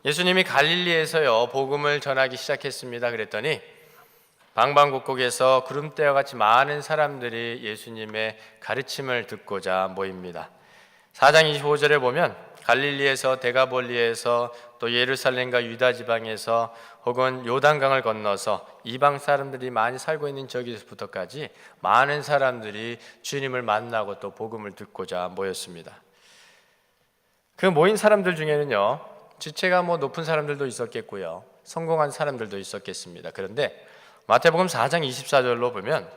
예수님이 갈릴리에서요 복음을 전하기 시작했습니다. 그랬더니 방방곡곡에서 구름대와 같이 많은 사람들이 예수님의 가르침을 듣고자 모입니다. 4장 25절에 보면 갈릴리에서 데가볼리에서 또 예루살렘과 유다 지방에서 혹은 요단강을 건너서 이방 사람들이 많이 살고 있는 저기서부터까지 많은 사람들이 주님을 만나고 또 복음을 듣고자 모였습니다. 그 모인 사람들 중에는요 지체가 높은 사람들도 있었겠고요 성공한 사람들도 있었겠습니다. 그런데 마태복음 4장 24절로 보면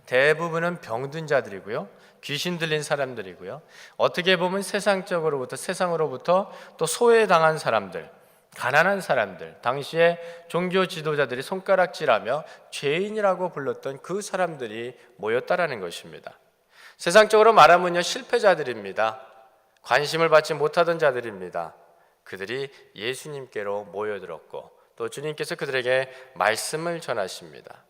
대부분은 병든 자들이고요 귀신 들린 사람들이고요 어떻게 보면 세상으로부터 또 소외당한 사람들, 가난한 사람들, 당시에 종교 지도자들이 손가락질하며 죄인이라고 불렀던 그 사람들이 모였다라는 것입니다. 세상적으로 말하면요 실패자들입니다. 관심을 받지 못하던 자들입니다. 그들이 예수님께로 모여들었고 또 주님께서 그들에게 말씀을 전하십니다.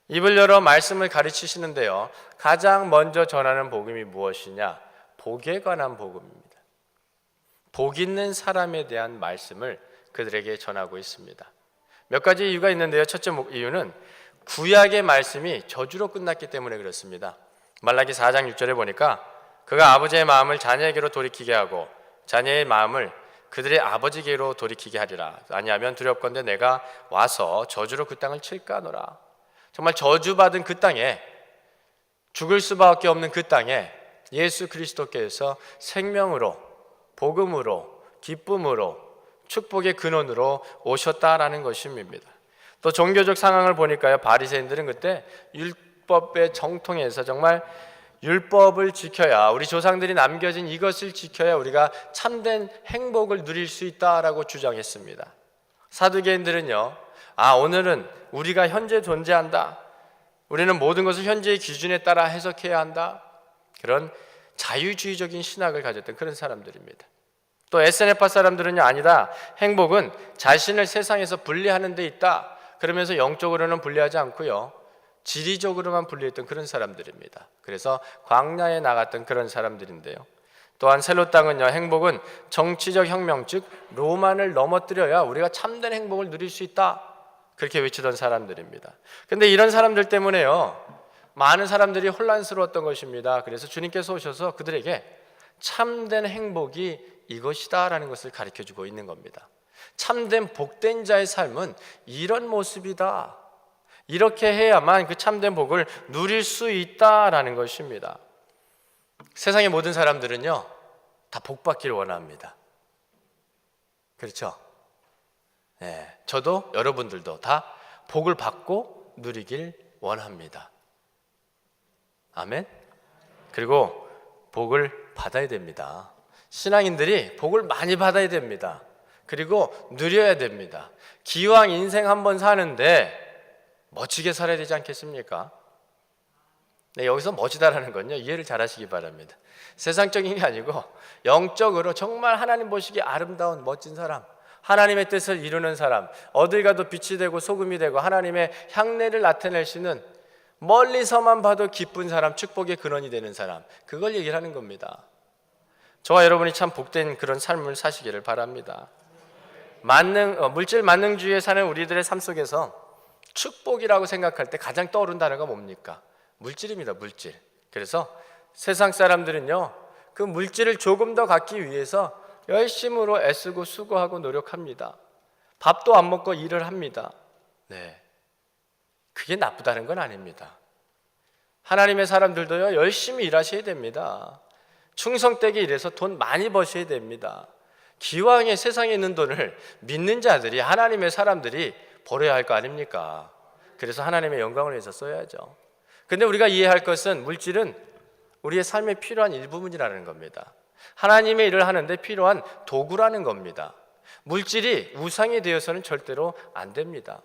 입을 열어 말씀을 가르치시는데요 가장 먼저 전하는 복음이 무엇이냐? 복에 관한 복음입니다. 복 있는 사람에 대한 말씀을 그들에게 전하고 있습니다. 몇 가지 이유가 있는데요 첫째 이유는 구약의 말씀이 저주로 끝났기 때문에 그렇습니다. 말라기 4장 6절에 보니까 그가 아버지의 마음을 자녀에게로 돌이키게 하고 자녀의 마음을 그들의 아버지께로 돌이키게 하리라. 아니하면 두렵건대 내가 와서 저주로 그 땅을 칠까노라. 정말 저주받은 그 땅에, 죽을 수밖에 없는 그 땅에 예수 그리스도께서 생명으로, 복음으로, 기쁨으로, 축복의 근원으로 오셨다라는 것입니다. 또 종교적 상황을 보니까요 바리새인들은 그때 율법의 정통에서 정말 율법을 지켜야, 우리 조상들이 남겨진 이것을 지켜야 우리가 참된 행복을 누릴 수 있다라고 주장했습니다. 사두개인들은요 오늘은 우리가 현재 존재한다, 우리는 모든 것을 현재의 기준에 따라 해석해야 한다, 그런 자유주의적인 신학을 가졌던 그런 사람들입니다. 또 에세네파 사람들은요 아니다, 행복은 자신을 세상에서 분리하는 데 있다, 그러면서 영적으로는 분리하지 않고요 지리적으로만 분리했던 그런 사람들입니다. 그래서 광야에 나갔던 그런 사람들인데요 또한 셀로 땅은요 행복은 정치적 혁명, 즉 로만을 넘어뜨려야 우리가 참된 행복을 누릴 수 있다, 그렇게 외치던 사람들입니다. 그런데 이런 사람들 때문에요 많은 사람들이 혼란스러웠던 것입니다. 그래서 주님께서 오셔서 그들에게 참된 행복이 이것이다 라는 것을 가르쳐주고 있는 겁니다. 참된 복된 자의 삶은 이런 모습이다, 이렇게 해야만 그 참된 복을 누릴 수 있다라는 것입니다. 세상의 모든 사람들은요 다 복받기를 원합니다. 그렇죠? 네, 저도 여러분들도 다 복을 받고 누리길 원합니다. 아멘? 그리고 복을 받아야 됩니다. 신앙인들이 복을 많이 받아야 됩니다. 그리고 누려야 됩니다. 기왕 인생 한번 사는데 멋지게 살아야 되지 않겠습니까? 네, 여기서 멋지다라는 건요 이해를 잘 하시기 바랍니다. 세상적인 게 아니고 영적으로 정말 하나님 보시기에 아름다운 멋진 사람, 하나님의 뜻을 이루는 사람, 어딜 가도 빛이 되고 소금이 되고 하나님의 향내를 나타낼 수 있는, 멀리서만 봐도 기쁜 사람, 축복의 근원이 되는 사람, 그걸 얘기를 하는 겁니다. 저와 여러분이 참 복된 그런 삶을 사시기를 바랍니다. 물질 만능주의에 사는 우리들의 삶 속에서 축복이라고 생각할 때 가장 떠오른 단어가 뭡니까? 물질입니다. 물질. 그래서 세상 사람들은요 그 물질을 조금 더 갖기 위해서 열심으로 애쓰고 수고하고 노력합니다. 밥도 안 먹고 일을 합니다. 네, 그게 나쁘다는 건 아닙니다. 하나님의 사람들도요 열심히 일하셔야 됩니다. 충성되게 일해서 돈 많이 버셔야 됩니다. 기왕에 세상에 있는 돈을 믿는 자들이, 하나님의 사람들이 버려야 할 거 아닙니까? 그래서 하나님의 영광을 위해서 써야죠. 근데 우리가 이해할 것은 물질은 우리의 삶에 필요한 일부분이라는 겁니다. 하나님의 일을 하는데 필요한 도구라는 겁니다. 물질이 우상이 되어서는 절대로 안 됩니다.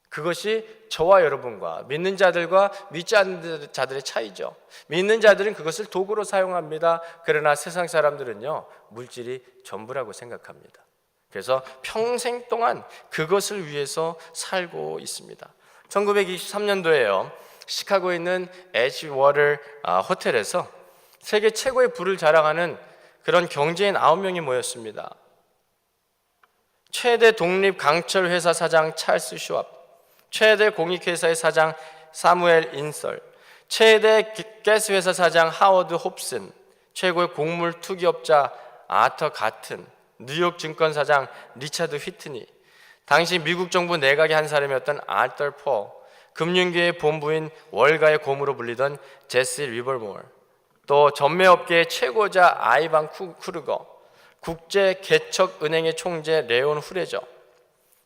그것이 저와 여러분과 믿는 자들과 믿지 않는 자들의 차이죠. 믿는 자들은 그것을 도구로 사용합니다. 그러나 세상 사람들은요 물질이 전부라고 생각합니다. 그래서 평생 동안 그것을 위해서 살고 있습니다. 1923년도에요 시카고에 있는 에지워터 호텔에서 세계 최고의 부를 자랑하는 그런 경제인 9명이 모였습니다. 최대 독립 강철 회사 사장 찰스 슈왑, 최대 공익회사의 사장 사무엘 인설, 최대 가스 회사 사장 하워드 홉슨, 최고의 곡물 투기업자 아터 가튼, 뉴욕 증권 사장 리차드 휘트니, 당시 미국 정부 내각의 한 사람이었던 알터 포, 금융계의 본부인 월가의 곰으로 불리던 제시 리버모어, 또 전매업계의 최고자 아이반 크루거, 국제개척은행의 총재 레온 후레저,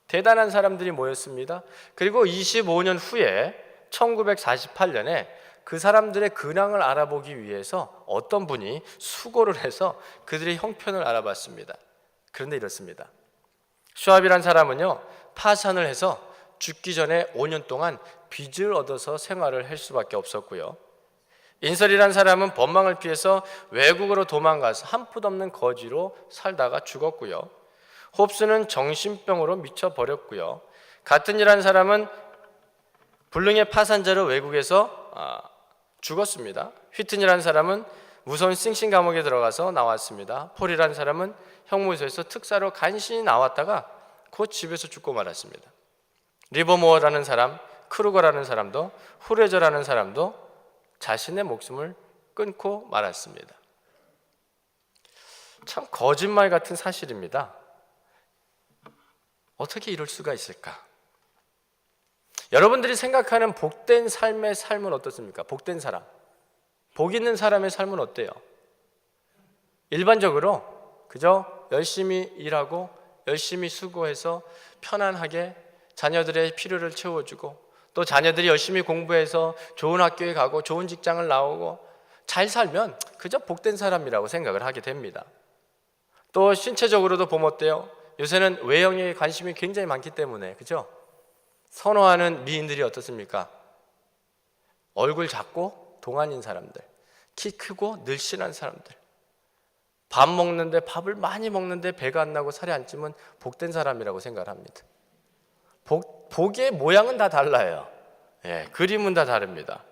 대단한 사람들이 모였습니다. 그리고 25년 후에 1948년에 그 사람들의 근황을 알아보기 위해서 어떤 분이 수고를 해서 그들의 형편을 알아봤습니다. 그런데 이렇습니다. 슈왑이란 사람은요, 파산을 해서 죽기 전에 5년 동안 빚을 얻어서 생활을 할 수밖에 없었고요. 인설이란 사람은 법망을 피해서 외국으로 도망가서 한 푼 없는 거지로 살다가 죽었고요. 홉스는 정신병으로 미쳐버렸고요. 가튼이라는 사람은 불능의 파산자로 외국에서 죽었습니다. 휘튼이라는 사람은 무서운 싱싱 감옥에 들어가서 나왔습니다. 폴이라는 사람은 형무소에서 특사로 간신히 나왔다가 곧 집에서 죽고 말았습니다. 리버모어라는 사람, 크루거라는 사람도, 후레저라는 사람도 자신의 목숨을 끊고 말았습니다. 참 거짓말 같은 사실입니다. 어떻게 이럴 수가 있을까? 여러분들이 생각하는 복된 삶의 삶은 어떻습니까? 복된 사람, 복 있는 사람의 삶은 어때요? 일반적으로 그저 열심히 일하고 열심히 수고해서 편안하게 자녀들의 필요를 채워주고, 또 자녀들이 열심히 공부해서 좋은 학교에 가고 좋은 직장을 나오고 잘 살면 그저 복된 사람이라고 생각을 하게 됩니다. 또 신체적으로도 보면 어때요? 요새는 외형에 관심이 굉장히 많기 때문에, 그죠? 선호하는 미인들이 어떻습니까? 얼굴 작고 동안인 사람들, 키 크고 늘씬한 사람들, 밥 먹는데, 밥을 많이 먹는데 배가 안 나고 살이 안 찌면 복된 사람이라고 생각을 합니다. 복의 모양은 다 달라요. 예, 그림은 다 다릅니다.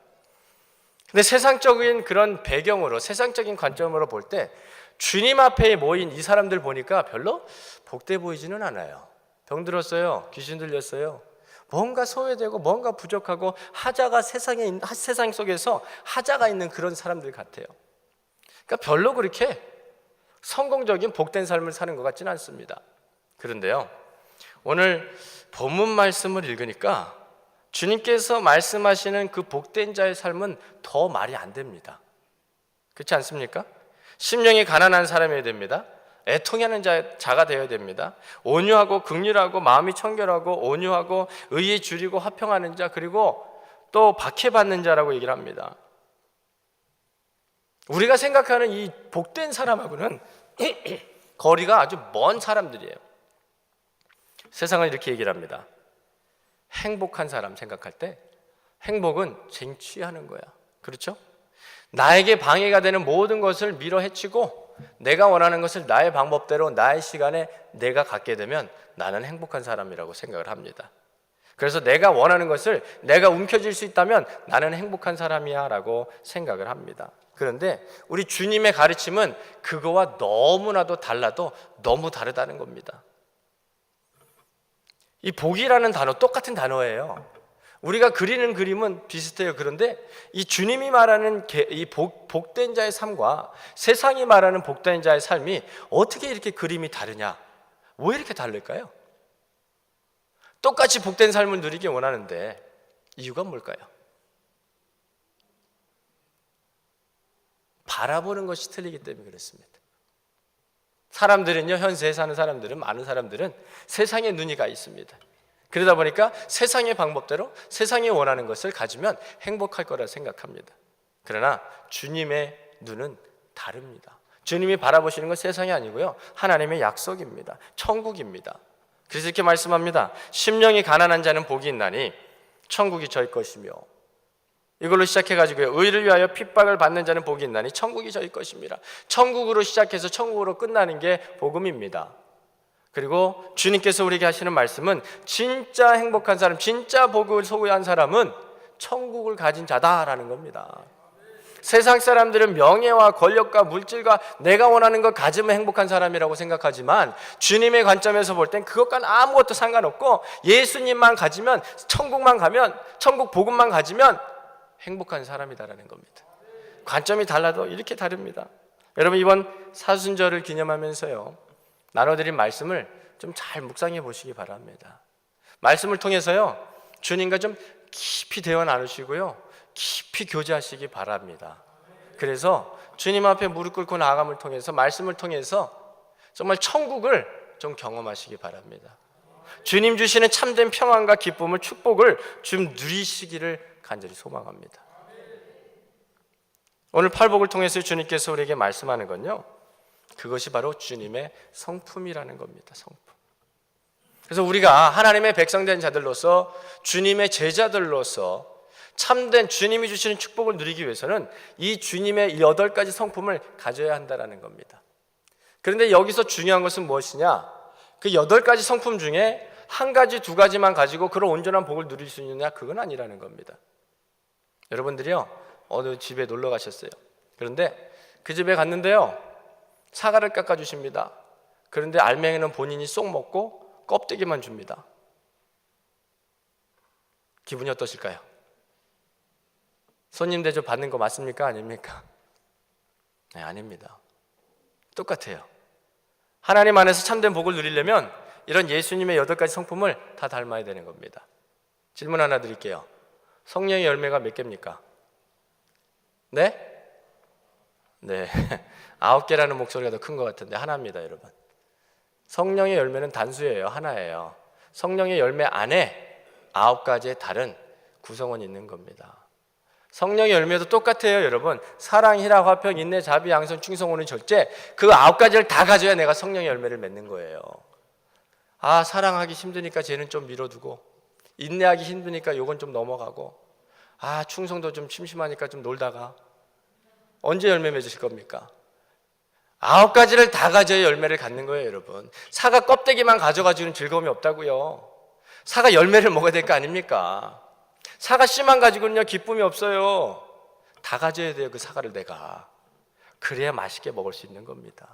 근데 세상적인 그런 배경으로, 세상적인 관점으로 볼 때 주님 앞에 모인 이 사람들 보니까 별로 복돼 보이지는 않아요. 병들었어요. 귀신 들렸어요. 뭔가 소외되고 뭔가 부족하고 하자가 세상 속에서 하자가 있는 그런 사람들 같아요. 그러니까 별로 그렇게 성공적인 복된 삶을 사는 것 같지는 않습니다. 그런데요, 오늘 본문 말씀을 읽으니까 주님께서 말씀하시는 그 복된 자의 삶은 더 말이 안 됩니다. 그렇지 않습니까? 심령이 가난한 사람이어야 됩니다. 애통하는 자가 되어야 됩니다. 온유하고 긍휼하고 마음이 청결하고 온유하고 의에 줄이고 화평하는 자, 그리고 또 박해받는 자라고 얘기를 합니다. 우리가 생각하는 이 복된 사람하고는 거리가 아주 먼 사람들이에요. 세상은 이렇게 얘기를 합니다. 행복한 사람 생각할 때 행복은 쟁취하는 거야. 그렇죠? 나에게 방해가 되는 모든 것을 밀어 헤치고 내가 원하는 것을 나의 방법대로 나의 시간에 내가 갖게 되면 나는 행복한 사람이라고 생각을 합니다. 그래서 내가 원하는 것을 내가 움켜쥘 수 있다면 나는 행복한 사람이야 라고 생각을 합니다. 그런데 우리 주님의 가르침은 그거와 너무나도 달라도 너무 다르다는 겁니다. 이 복이라는 단어, 똑같은 단어예요. 우리가 그리는 그림은 비슷해요. 그런데 이 주님이 말하는 이 복된 자의 삶과 세상이 말하는 복된 자의 삶이 어떻게 이렇게 그림이 다르냐? 왜 이렇게 다를까요? 똑같이 복된 삶을 누리기 원하는데 이유가 뭘까요? 바라보는 것이 틀리기 때문에 그렇습니다. 사람들은요, 현세에 사는 사람들은, 많은 사람들은 세상에 눈이 가 있습니다. 그러다 보니까 세상의 방법대로 세상이 원하는 것을 가지면 행복할 거라 생각합니다. 그러나 주님의 눈은 다릅니다. 주님이 바라보시는 건 세상이 아니고요, 하나님의 약속입니다. 천국입니다. 그래서 이렇게 말씀합니다. 심령이 가난한 자는 복이 있나니 천국이 저희 것이며, 이걸로 시작해가지고요, 의를 위하여 핍박을 받는 자는 복이 있나니 천국이 저희 것입니다. 천국으로 시작해서 천국으로 끝나는 게 복음입니다. 그리고 주님께서 우리에게 하시는 말씀은 진짜 행복한 사람, 진짜 복을 소유한 사람은 천국을 가진 자다라는 겁니다. 세상 사람들은 명예와 권력과 물질과 내가 원하는 것 가지면 행복한 사람이라고 생각하지만 주님의 관점에서 볼 땐 그것과는 아무것도 상관없고 예수님만 가지면, 천국만 가면, 천국 복음만 가지면 행복한 사람이다라는 겁니다. 관점이 달라도 이렇게 다릅니다. 여러분, 이번 사순절을 기념하면서요, 나눠드린 말씀을 좀 잘 묵상해 보시기 바랍니다. 말씀을 통해서요, 주님과 좀 깊이 대화 나누시고요, 깊이 교제하시기 바랍니다. 그래서 주님 앞에 무릎 꿇고 나아감을 통해서, 말씀을 통해서 정말 천국을 좀 경험하시기 바랍니다. 주님 주시는 참된 평안과 기쁨을, 축복을 좀 누리시기를 간절히 소망합니다. 오늘 팔복을 통해서 주님께서 우리에게 말씀하는 건요, 그것이 바로 주님의 성품이라는 겁니다. 성품. 그래서 우리가 하나님의 백성된 자들로서, 주님의 제자들로서 참된 주님이 주시는 축복을 누리기 위해서는 이 주님의 8가지 성품을 가져야 한다는 겁니다. 그런데 여기서 중요한 것은 무엇이냐? 그 8가지 성품 중에 한 가지, 2가지만 가지고 그런 온전한 복을 누릴 수 있느냐? 그건 아니라는 겁니다. 여러분들이요, 어느 집에 놀러 가셨어요. 그런데 그 집에 갔는데요, 사과를 깎아주십니다. 그런데 알맹이는 본인이 쏙 먹고 껍데기만 줍니다. 기분이 어떠실까요? 손님 대접 받는 거 맞습니까? 아닙니까? 네, 아닙니다. 똑같아요. 하나님 안에서 참된 복을 누리려면 이런 예수님의 8가지 성품을 다 닮아야 되는 겁니다. 질문 하나 드릴게요. 성령의 열매가 몇 개입니까? 네? 네. 9개라는 목소리가 더 큰 것 같은데 하나입니다, 여러분. 성령의 열매는 단수예요. 하나예요. 성령의 열매 안에 9가지의 다른 구성원이 있는 겁니다. 성령의 열매도 똑같아요, 여러분. 사랑, 희락, 화평, 인내, 자비, 양선, 충성, 오는 절제, 그 9가지를 다 가져야 내가 성령의 열매를 맺는 거예요. 아, 사랑하기 힘드니까 쟤는 좀 밀어두고, 인내하기 힘드니까 요건 좀 넘어가고, 아, 충성도 좀 심심하니까 좀 놀다가, 언제 열매 맺으실 겁니까? 9가지를 다 가져야 열매를 갖는 거예요, 여러분. 사과 껍데기만 가져가지고는 즐거움이 없다고요. 사과 열매를 먹어야 될 거 아닙니까? 사과 씨만 가지고는요, 기쁨이 없어요. 다 가져야 돼요, 그 사과를 내가. 그래야 맛있게 먹을 수 있는 겁니다.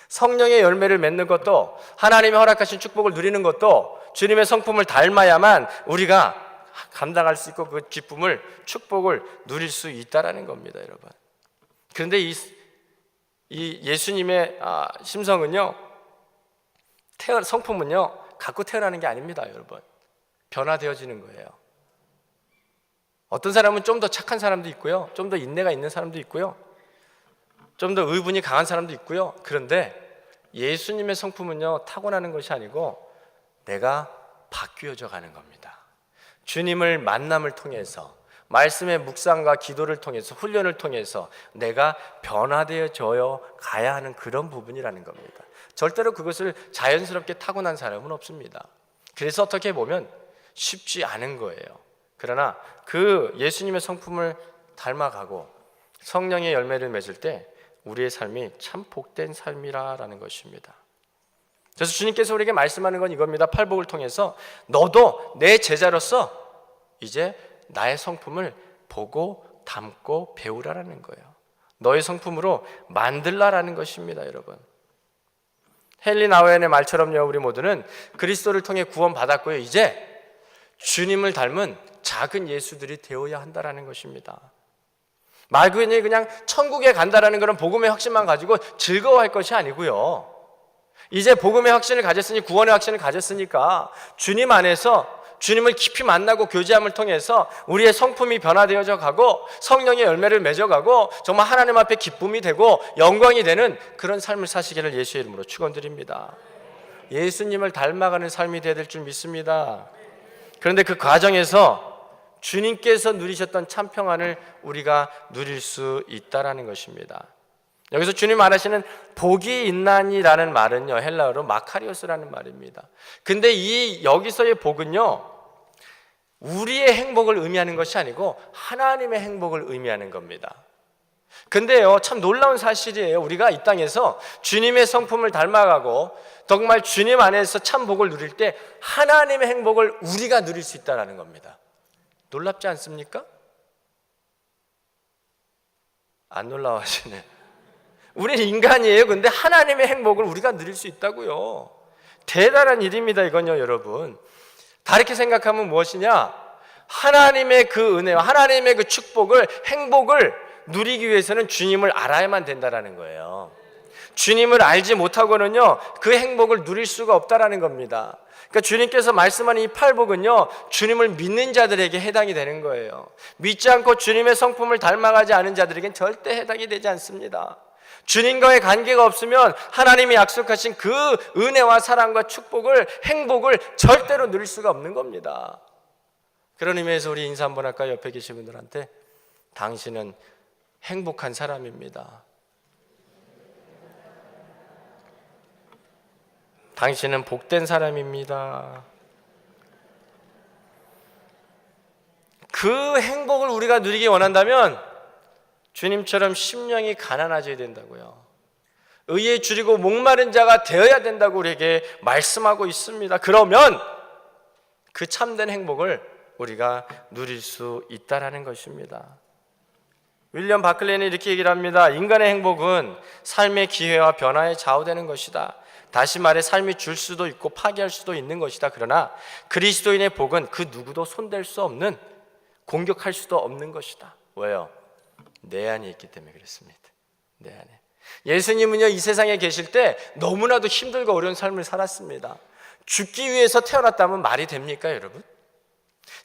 성령의 열매를 맺는 것도, 하나님이 허락하신 축복을 누리는 것도 주님의 성품을 닮아야만 우리가 감당할 수 있고 그 기쁨을, 축복을 누릴 수 있다라는 겁니다, 여러분. 그런데 이 예수님의 심성은요, 성품은요, 갖고 태어나는 게 아닙니다, 여러분. 변화되어지는 거예요. 어떤 사람은 좀 더 착한 사람도 있고요, 좀 더 인내가 있는 사람도 있고요, 좀 더 의분이 강한 사람도 있고요. 그런데 예수님의 성품은요, 타고나는 것이 아니고 내가 바뀌어져 가는 겁니다. 주님을 만남을 통해서, 말씀의 묵상과 기도를 통해서, 훈련을 통해서 내가 변화되어져야 가야 하는 그런 부분이라는 겁니다. 절대로 그것을 자연스럽게 타고난 사람은 없습니다. 그래서 어떻게 보면 쉽지 않은 거예요. 그러나 그 예수님의 성품을 닮아가고 성령의 열매를 맺을 때 우리의 삶이 참 복된 삶이라는 것입니다. 그래서 주님께서 우리에게 말씀하는 건 이겁니다. 팔복을 통해서 너도 내 제자로서 이제 나의 성품을 보고 닮고 배우라라는 거예요. 너의 성품으로 만들라라는 것입니다, 여러분. 헨리 나우엔의 말처럼요, 우리 모두는 그리스도를 통해 구원받았고요, 이제 주님을 닮은 작은 예수들이 되어야 한다라는 것입니다. 말 그대로 그냥 천국에 간다라는 그런 복음의 확신만 가지고 즐거워할 것이 아니고요, 이제 복음의 확신을 가졌으니, 구원의 확신을 가졌으니까 주님 안에서 주님을 깊이 만나고 교제함을 통해서 우리의 성품이 변화되어져 가고 성령의 열매를 맺어가고 정말 하나님 앞에 기쁨이 되고 영광이 되는 그런 삶을 사시기를 예수의 이름으로 축원드립니다. 예수님을 닮아가는 삶이 되어야 될 줄 믿습니다. 그런데 그 과정에서 주님께서 누리셨던 참 평안을 우리가 누릴 수 있다라는 것입니다. 여기서 주님 말하시는 복이 있나니라는 말은요, 헬라어로 마카리오스라는 말입니다. 근데 이 여기서의 복은요, 우리의 행복을 의미하는 것이 아니고 하나님의 행복을 의미하는 겁니다. 근데요, 참 놀라운 사실이에요. 우리가 이 땅에서 주님의 성품을 닮아가고 정말 주님 안에서 참 복을 누릴 때 하나님의 행복을 우리가 누릴 수 있다는 겁니다. 놀랍지 않습니까? 안 놀라워하시네. 우리는 인간이에요. 근데 하나님의 행복을 우리가 누릴 수 있다고요. 대단한 일입니다, 이건요, 여러분. 다르게 생각하면 무엇이냐? 하나님의 그 은혜와 하나님의 그 축복을, 행복을 누리기 위해서는 주님을 알아야만 된다라는 거예요. 주님을 알지 못하고는요, 그 행복을 누릴 수가 없다라는 겁니다. 그러니까 주님께서 말씀하는 이 팔복은요, 주님을 믿는 자들에게 해당이 되는 거예요. 믿지 않고 주님의 성품을 닮아가지 않은 자들에겐 절대 해당이 되지 않습니다. 주님과의 관계가 없으면 하나님이 약속하신 그 은혜와 사랑과 축복을, 행복을 절대로 누릴 수가 없는 겁니다. 그런 의미에서 우리 인사 한번 할까요? 옆에 계신 분들한테. 당신은 행복한 사람입니다. 당신은 복된 사람입니다. 그 행복을 우리가 누리기 원한다면 주님처럼 심령이 가난해져야 된다고요. 의에 줄이고 목마른 자가 되어야 된다고 우리에게 말씀하고 있습니다. 그러면 그 참된 행복을 우리가 누릴 수 있다라는 것입니다. 윌리엄 바클레는 이렇게 얘기를 합니다. 인간의 행복은 삶의 기회와 변화에 좌우되는 것이다. 다시 말해 삶이 줄 수도 있고 파괴할 수도 있는 것이다. 그러나 그리스도인의 복은 그 누구도 손댈 수 없는, 공격할 수도 없는 것이다. 왜요? 내 안에 있기 때문에 그렇습니다. 내 안에. 예수님은요, 이 세상에 계실 때 너무나도 힘들고 어려운 삶을 살았습니다. 죽기 위해서 태어났다면 말이 됩니까, 여러분?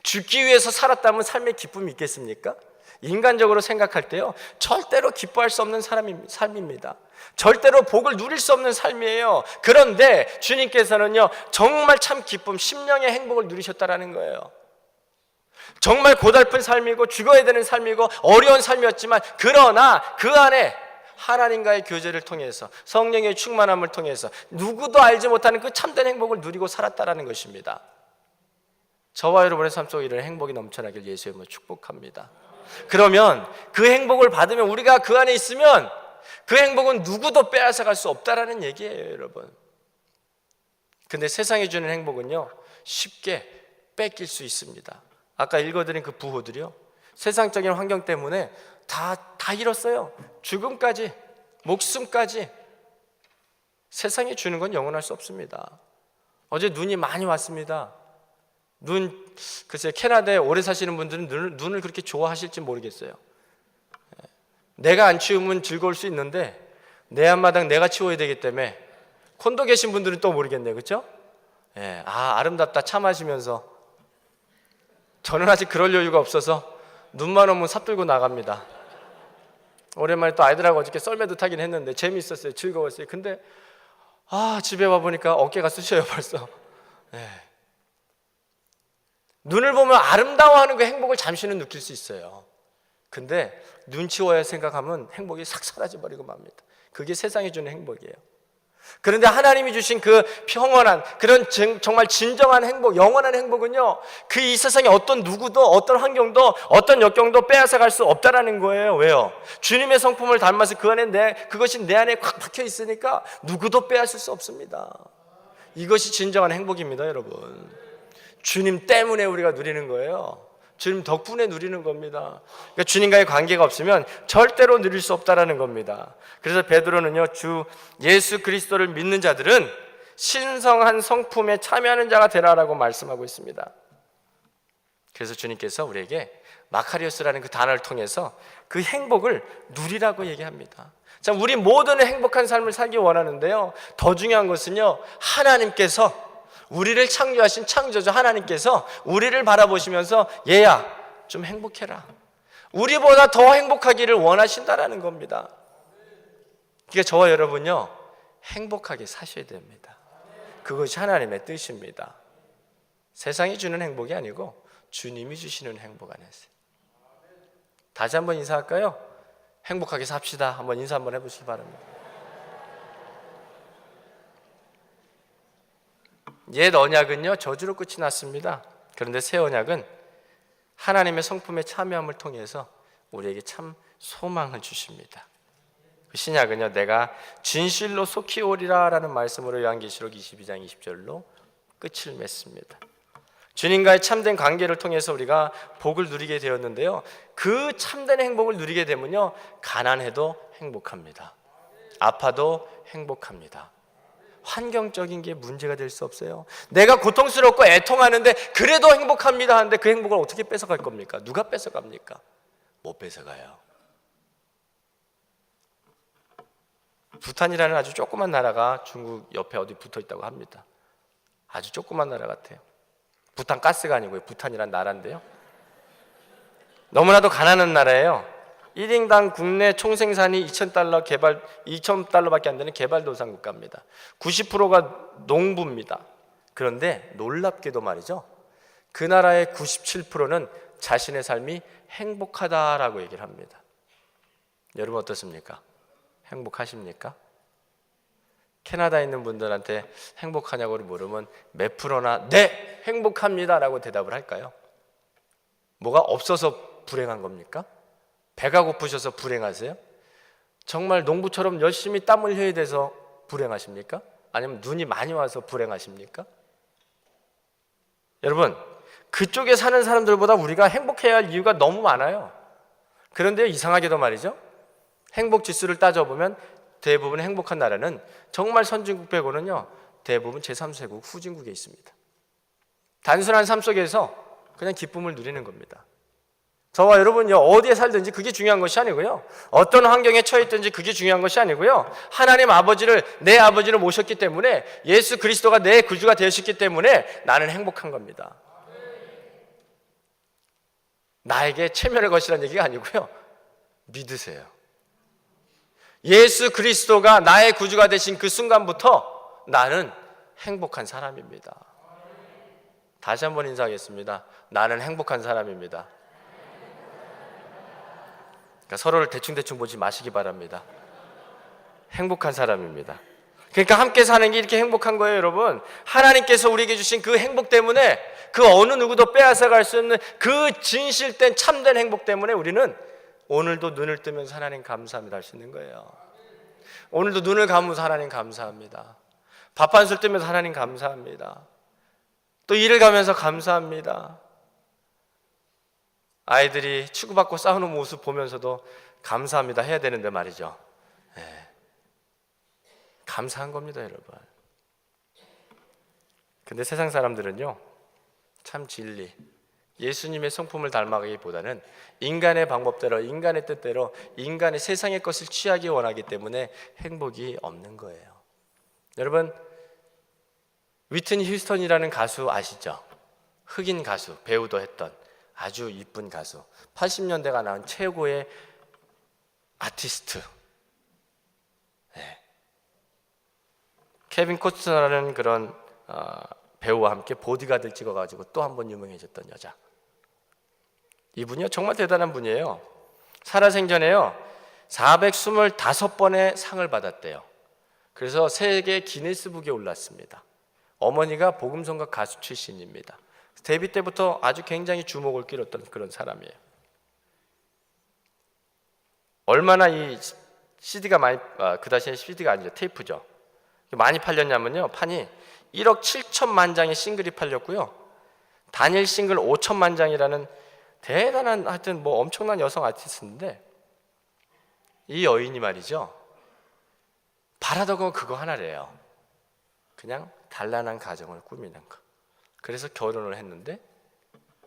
죽기 위해서 살았다면 삶의 기쁨이 있겠습니까? 인간적으로 생각할 때요, 절대로 기뻐할 수 없는 삶입니다. 절대로 복을 누릴 수 없는 삶이에요. 그런데 주님께서는요, 정말 참 기쁨, 심령의 행복을 누리셨다라는 거예요. 정말 고달픈 삶이고 죽어야 되는 삶이고 어려운 삶이었지만, 그러나 그 안에 하나님과의 교제를 통해서, 성령의 충만함을 통해서 누구도 알지 못하는 그 참된 행복을 누리고 살았다라는 것입니다. 저와 여러분의 삶 속에 이런 행복이 넘쳐나길 예수의 이름으로 축복합니다. 그러면 그 행복을 받으면, 우리가 그 안에 있으면 그 행복은 누구도 빼앗아갈 수 없다라는 얘기예요, 여러분. 근데 세상이 주는 행복은요, 쉽게 뺏길 수 있습니다. 아까 읽어드린 그 부호들이요, 세상적인 환경 때문에 다 잃었어요. 죽음까지, 목숨까지. 세상이 주는 건 영원할 수 없습니다. 어제 눈이 많이 왔습니다. 글쎄, 캐나다에 오래 사시는 분들은 눈을 그렇게 좋아하실지 모르겠어요. 내가 안 치우면 즐거울 수 있는데 내 앞마당 내가 치워야 되기 때문에, 콘도 계신 분들은 또 모르겠네요. 그렇죠? 아름답다 차 마시면서. 저는 아직 그럴 여유가 없어서 눈만 오면 삽들고 나갑니다. 오랜만에 또 아이들하고 어저께 썰매도 타긴 했는데 재미있었어요. 즐거웠어요. 근데 집에 와보니까 어깨가 쑤셔요 벌써. 눈을 보면 아름다워하는 그 행복을 잠시는 느낄 수 있어요. 근데 눈 치워야 생각하면 행복이 싹 사라져버리고 맙니다. 그게 세상이 주는 행복이에요. 그런데 하나님이 주신 그 평온한, 그런 정말 진정한 행복, 영원한 행복은요, 그 이 세상에 어떤 누구도, 어떤 환경도, 어떤 역경도 빼앗아갈 수 없다라는 거예요. 왜요? 주님의 성품을 닮아서 그 안에 그것이 내 안에 꽉 박혀 있으니까 누구도 빼앗을 수 없습니다. 이것이 진정한 행복입니다, 여러분. 주님 때문에 우리가 누리는 거예요. 주님 덕분에 누리는 겁니다. 그러니까 주님과의 관계가 없으면 절대로 누릴 수 없다라는 겁니다. 그래서 베드로는요, 주 예수 그리스도를 믿는 자들은 신성한 성품에 참여하는 자가 되라라고 말씀하고 있습니다. 그래서 주님께서 우리에게 마카리오스라는 그 단어를 통해서 그 행복을 누리라고 얘기합니다. 자, 우리 모두는 행복한 삶을 살기 원하는데요, 더 중요한 것은요, 하나님께서, 우리를 창조하신 창조주 하나님께서 우리를 바라보시면서 얘야 좀 행복해라, 우리보다 더 행복하기를 원하신다라는 겁니다. 그러니까 저와 여러분요, 행복하게 사셔야 됩니다. 그것이 하나님의 뜻입니다. 세상이 주는 행복이 아니고 주님이 주시는 행복 안에서. 다시 한번 인사할까요? 행복하게 삽시다. 한번 인사 한번 해보시기 바랍니다. 옛 언약은요, 저주로 끝이 났습니다. 그런데 새 언약은 하나님의 성품에 참여함을 통해서 우리에게 참 소망을 주십니다. 그 신약은요, 내가 진실로 속히 오리라 라는 말씀으로 요한계시록 22장 20절로 끝을 맺습니다. 주님과의 참된 관계를 통해서 우리가 복을 누리게 되었는데요, 그 참된 행복을 누리게 되면요, 가난해도 행복합니다. 아파도 행복합니다. 환경적인 게 문제가 될 수 없어요. 내가 고통스럽고 애통하는데 그래도 행복합니다 하는데 그 행복을 어떻게 뺏어갈 겁니까? 누가 뺏어갑니까? 못 뺏어가요. 부탄이라는 아주 조그만 나라가 중국 옆에 어디 붙어 있다고 합니다. 아주 조그만 나라 같아요. 부탄 가스가 아니고요, 부탄이란 나라인데요, 너무나도 가난한 나라예요. 1인당 국내 총생산이 2,000달러밖에 안 되는 개발도상 국가입니다. 90%가 농부입니다. 그런데 놀랍게도 말이죠, 그 나라의 97%는 자신의 삶이 행복하다라고 얘기를 합니다. 여러분 어떻습니까? 행복하십니까? 캐나다에 있는 분들한테 행복하냐고 물으면 몇 프로나 네, 행복합니다라고 대답을 할까요? 뭐가 없어서 불행한 겁니까? 배가 고프셔서 불행하세요? 정말 농부처럼 열심히 땀을 흘려야 돼서 불행하십니까? 아니면 눈이 많이 와서 불행하십니까? 여러분, 그쪽에 사는 사람들보다 우리가 행복해야 할 이유가 너무 많아요. 그런데 이상하게도 말이죠, 행복 지수를 따져보면 대부분 행복한 나라는 정말 선진국 빼고는요, 대부분 제3세국 후진국에 있습니다. 단순한 삶 속에서 그냥 기쁨을 누리는 겁니다. 저와 여러분요, 어디에 살든지 그게 중요한 것이 아니고요, 어떤 환경에 처해 있든지 그게 중요한 것이 아니고요, 하나님 아버지를, 내 아버지를 모셨기 때문에, 예수 그리스도가 내 구주가 되셨기 때문에 나는 행복한 겁니다. 나에게 체면을 거시라는 얘기가 아니고요, 믿으세요. 예수 그리스도가 나의 구주가 되신 그 순간부터 나는 행복한 사람입니다. 다시 한번 인사하겠습니다. 나는 행복한 사람입니다. 그러니까 서로를 대충대충 보지 마시기 바랍니다. 행복한 사람입니다. 그러니까 함께 사는 게 이렇게 행복한 거예요, 여러분. 하나님께서 우리에게 주신 그 행복 때문에, 그 어느 누구도 빼앗아갈 수 없는 그 진실된 참된 행복 때문에 우리는 오늘도 눈을 뜨면서 하나님 감사합니다 할 수 있는 거예요. 오늘도 눈을 감으면서 하나님 감사합니다. 밥 한 술 뜨면서 하나님 감사합니다. 또 일을 가면서 감사합니다. 아이들이 치고받고 싸우는 모습 보면서도 감사합니다 해야 되는데 말이죠. 네. 감사한 겁니다, 여러분. 근데 세상 사람들은요, 참 진리, 예수님의 성품을 닮아가기보다는 인간의 방법대로, 인간의 뜻대로, 인간의 세상의 것을 취하기 원하기 때문에 행복이 없는 거예요. 여러분, 위트니 휴스턴이라는 가수 아시죠? 흑인 가수, 배우도 했던 아주 이쁜 가수, 80년대가 나온 최고의 아티스트. 네. 케빈 코스너라는 그런 배우와 함께 보디가드를 찍어가지고 또 한 번 유명해졌던 여자. 이분이요, 정말 대단한 분이에요. 살아생전에요 425번의 상을 받았대요. 그래서 세계 기네스북에 올랐습니다. 어머니가 복음성가 가수 출신입니다. 데뷔 때부터 아주 굉장히 주목을 끌었던 그런 사람이에요. 얼마나 이 CD가 많이, 그 당시에 CD가 아니죠, 테이프죠, 많이 팔렸냐면요, 판이 1억 7천만 장의 싱글이 팔렸고요, 단일 싱글 5천만 장이라는 대단한, 하여튼 뭐 엄청난 여성 아티스트인데, 이 여인이 말이죠, 바라던 건 그거 하나래요. 그냥 단란한 가정을 꾸미는 거. 그래서 결혼을 했는데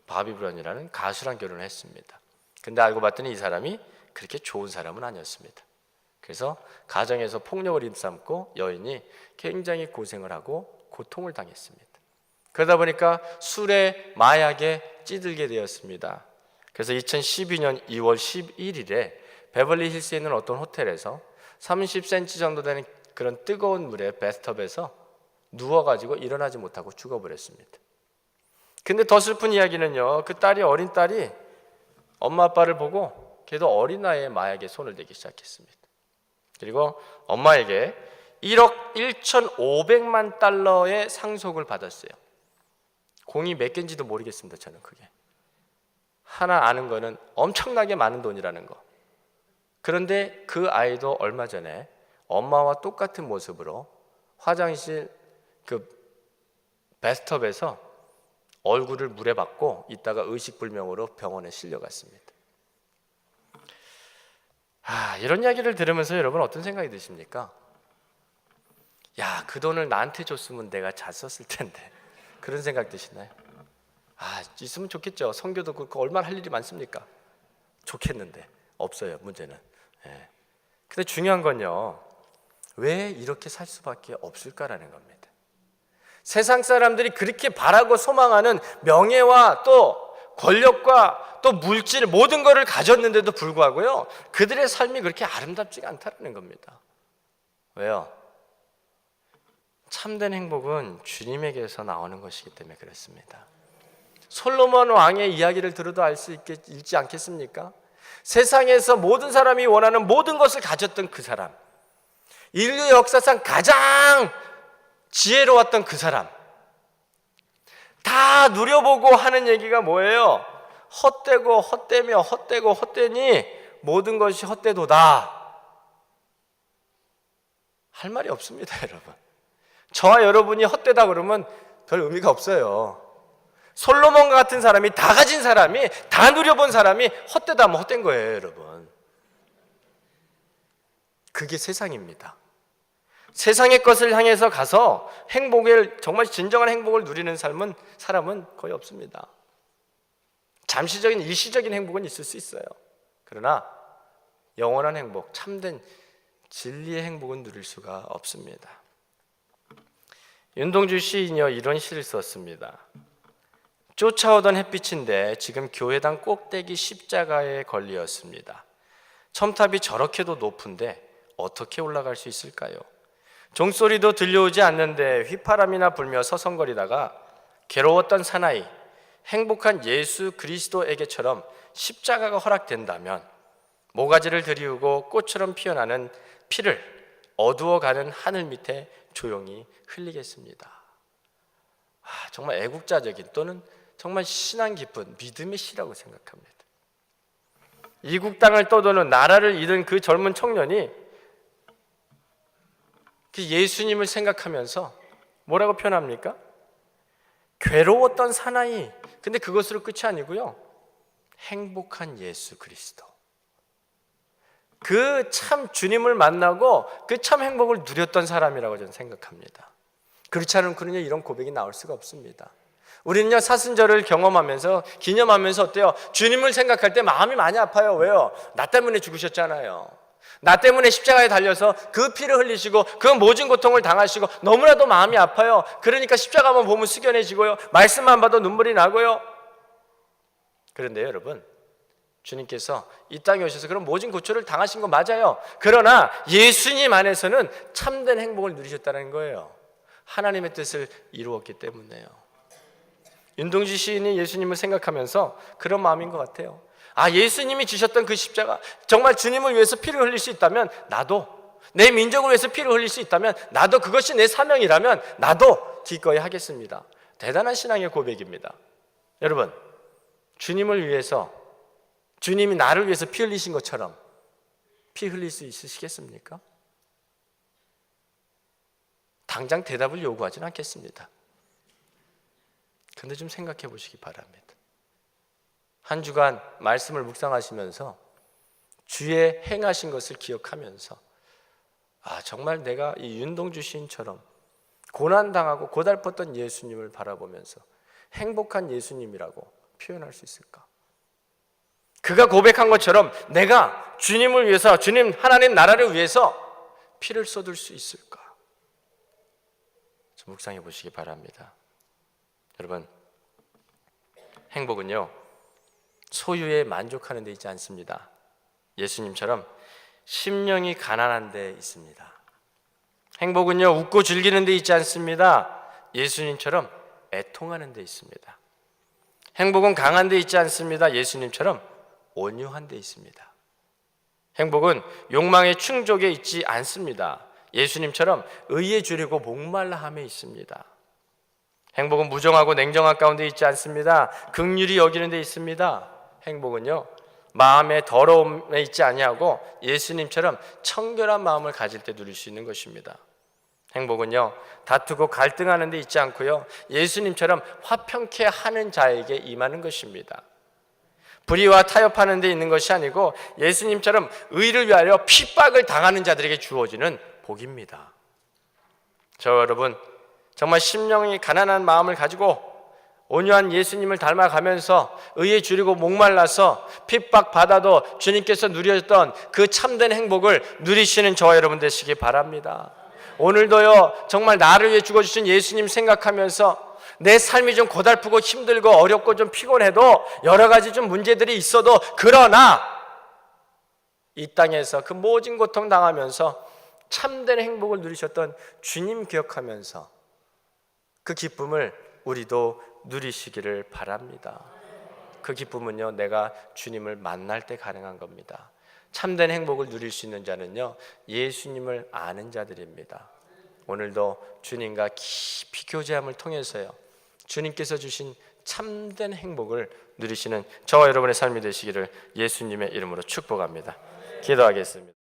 바비 브라운이라는 가수랑 결혼을 했습니다. 근데 알고 봤더니 이 사람이 그렇게 좋은 사람은 아니었습니다. 그래서 가정에서 폭력을 일삼고 여인이 굉장히 고생을 하고 고통을 당했습니다. 그러다 보니까 술에, 마약에 찌들게 되었습니다. 그래서 2012년 2월 11일에 베벌리 힐스에 있는 어떤 호텔에서 30cm 정도 되는 그런 뜨거운 물에 배스톱에서 누워가지고 일어나지 못하고 죽어버렸습니다. 근데 더 슬픈 이야기는요, 그 딸이, 어린 딸이 엄마 아빠를 보고 걔도 어린 나이에 마약에 손을 대기 시작했습니다. 그리고 엄마에게 1억 1,500만 달러의 상속을 받았어요. 공이 몇 개인지도 모르겠습니다. 저는 그게 하나 아는 거는 엄청나게 많은 돈이라는 거. 그런데 그 아이도 얼마 전에 엄마와 똑같은 모습으로 화장실 그 배스톱에서 얼굴을 물에 박고 있다가 의식불명으로 병원에 실려갔습니다. 이런 이야기를 들으면서 여러분 어떤 생각이 드십니까? 야, 그 돈을 나한테 줬으면 내가 잘 썼을 텐데, 그런 생각 드시나요? 있으면 좋겠죠. 선교도 그렇고 얼마나 할 일이 많습니까? 좋겠는데 없어요, 문제는. 근데 중요한 건요, 왜 이렇게 살 수밖에 없을까라는 겁니다. 세상 사람들이 그렇게 바라고 소망하는 명예와 또 권력과 또 물질, 모든 것을 가졌는데도 불구하고요, 그들의 삶이 그렇게 아름답지가 않다는 겁니다. 왜요? 참된 행복은 주님에게서 나오는 것이기 때문에 그렇습니다. 솔로몬 왕의 이야기를 들어도 알 수 있지 않겠습니까? 세상에서 모든 사람이 원하는 모든 것을 가졌던 그 사람, 인류 역사상 가장 지혜로웠던 그 사람, 다 누려보고 하는 얘기가 뭐예요? 헛되고 헛되며 헛되고 헛되니 모든 것이 헛되도다. 할 말이 없습니다, 여러분. 저와 여러분이 헛되다 그러면 별 의미가 없어요. 솔로몬과 같은 사람이, 다 가진 사람이, 다 누려본 사람이 헛되다 하면 헛된 거예요, 여러분. 그게 세상입니다. 세상의 것을 향해서 가서 정말 진정한 행복을 누리는 사람은 거의 없습니다. 잠시적인 일시적인 행복은 있을 수 있어요. 그러나 영원한 행복, 참된 진리의 행복은 누릴 수가 없습니다. 윤동주 시인이요, 이런 시를 썼습니다. 쫓아오던 햇빛인데 지금 교회당 꼭대기 십자가에 걸리었습니다. 첨탑이 저렇게도 높은데 어떻게 올라갈 수 있을까요? 종소리도 들려오지 않는데 휘파람이나 불며 서성거리다가 괴로웠던 사나이, 행복한 예수 그리스도에게처럼 십자가가 허락된다면 모가지를 들이우고 꽃처럼 피어나는 피를 어두워가는 하늘 밑에 조용히 흘리겠습니다. 정말 애국자적인 또는 정말 신앙 깊은 믿음의 시라고 생각합니다. 이국 땅을 떠도는 나라를 잃은 그 젊은 청년이 그 예수님을 생각하면서 뭐라고 표현합니까? 괴로웠던 사나이. 근데 그것으로 끝이 아니고요, 행복한 예수 그리스도. 그 참 주님을 만나고 그 참 행복을 누렸던 사람이라고 저는 생각합니다. 그렇지 않으면 그는요, 이런 고백이 나올 수가 없습니다. 우리는요, 사순절을 경험하면서 기념하면서 어때요? 주님을 생각할 때 마음이 많이 아파요. 왜요? 나 때문에 죽으셨잖아요. 나 때문에 십자가에 달려서 그 피를 흘리시고 그 모진 고통을 당하시고 너무나도 마음이 아파요. 그러니까 십자가만 보면 숙연해지고요, 말씀만 봐도 눈물이 나고요. 그런데요, 여러분, 주님께서 이 땅에 오셔서 그런 모진 고초를 당하신 거 맞아요. 그러나 예수님 안에서는 참된 행복을 누리셨다는 거예요. 하나님의 뜻을 이루었기 때문에요. 윤동주 시인이 예수님을 생각하면서 그런 마음인 것 같아요. 예수님이 지셨던 그 십자가, 정말 주님을 위해서 피를 흘릴 수 있다면 나도, 내 민족을 위해서 피를 흘릴 수 있다면 나도, 그것이 내 사명이라면 나도 기꺼이 하겠습니다. 대단한 신앙의 고백입니다. 여러분, 주님을 위해서, 주님이 나를 위해서 피 흘리신 것처럼 피 흘릴 수 있으시겠습니까? 당장 대답을 요구하지는 않겠습니다. 그런데 좀 생각해 보시기 바랍니다. 한 주간 말씀을 묵상하시면서 주의 행하신 것을 기억하면서 정말 내가 이 윤동주 시인처럼 고난당하고 고달팠던 예수님을 바라보면서 행복한 예수님이라고 표현할 수 있을까? 그가 고백한 것처럼 내가 주님을 위해서, 주님 하나님 나라를 위해서 피를 쏟을 수 있을까? 좀 묵상해 보시기 바랍니다. 여러분, 행복은요, 소유에 만족하는 데 있지 않습니다. 예수님처럼 심령이 가난한 데 있습니다. 행복은요, 웃고 즐기는 데 있지 않습니다. 예수님처럼 애통하는 데 있습니다. 행복은 강한 데 있지 않습니다. 예수님처럼 온유한 데 있습니다. 행복은 욕망의 충족에 있지 않습니다. 예수님처럼 의에 주려고 목말라함에 있습니다. 행복은 무정하고 냉정한 가운데 있지 않습니다. 긍휼히 여기는 데 있습니다. 행복은요, 마음의 더러움에 있지 아니하고 예수님처럼 청결한 마음을 가질 때 누릴 수 있는 것입니다. 행복은요, 다투고 갈등하는 데 있지 않고요, 예수님처럼 화평케 하는 자에게 임하는 것입니다. 불의와 타협하는 데 있는 것이 아니고 예수님처럼 의를 위하여 핍박을 당하는 자들에게 주어지는 복입니다. 저 여러분, 정말 심령이 가난한 마음을 가지고 온유한 예수님을 닮아가면서 의에 줄이고 목말라서 핍박받아도 주님께서 누렸던 그 참된 행복을 누리시는 저와 여러분 되시기 바랍니다. 오늘도요, 정말 나를 위해 죽어주신 예수님 생각하면서 내 삶이 좀 고달프고 힘들고 어렵고 좀 피곤해도 여러 가지 좀 문제들이 있어도, 그러나 이 땅에서 그 모진 고통 당하면서 참된 행복을 누리셨던 주님 기억하면서 그 기쁨을 우리도 누리시기를 바랍니다. 그 기쁨은요, 내가 주님을 만날 때 가능한 겁니다. 참된 행복을 누릴 수 있는 자는요, 예수님을 아는 자들입니다. 오늘도 주님과 깊이 교제함을 통해서요, 주님께서 주신 참된 행복을 누리시는 저와 여러분의 삶이 되시기를 예수님의 이름으로 축복합니다. 기도하겠습니다.